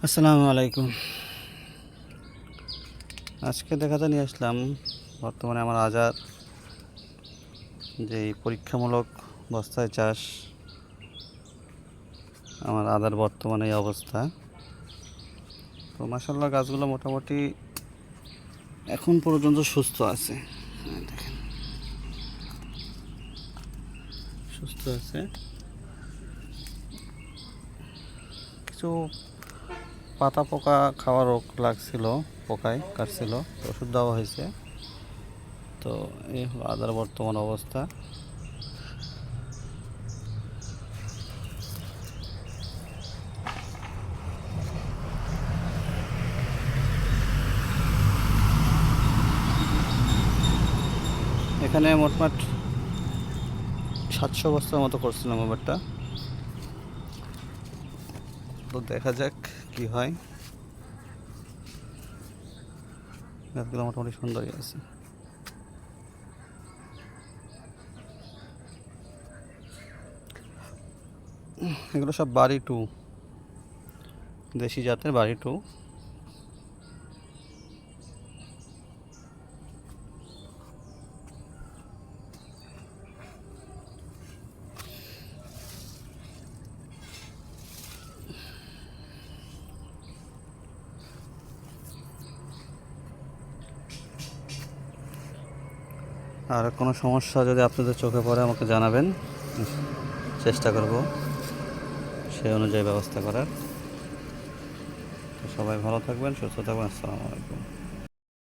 আসসালামু আলাইকুম। আজকে দেখাতে নিয়ে আসলাম বর্তমানে আমার আজার যে পরীক্ষামূলক বস্তায় চাষ, আমার আদার বর্তমানে এই অবস্থা। তো মাশাআল্লাহ গাছগুলো মোটামুটি এখন পর্যন্ত সুস্থ আছে। দেখেন সুস্থ আছে। কিছু পাতা পোকা খাওয়ার রোগ লাগছিল, পোকায় কাটছিল, তো ওষুধ দেওয়া হয়েছে। তো এই হলো আদার বর্তমান অবস্থা। এখানে মোটমাট 700 বস্তার মতো করছিলাম এবারটা। তো দেখা যাক কি হয়। গাছগুলো মোটামুটি সুন্দরই আছে। এগুলো সব বাড়ি টু, দেশি জাতের বাড়ি টু। আর কোনো সমস্যা যদি আপনাদের চোখে পড়ে আমাকে জানাবেন, চেষ্টা করব সেই অনুযায়ী ব্যবস্থা করার। তো সবাই ভালো থাকবেন, সুস্থ থাকবেন। আসসালামু আলাইকুম।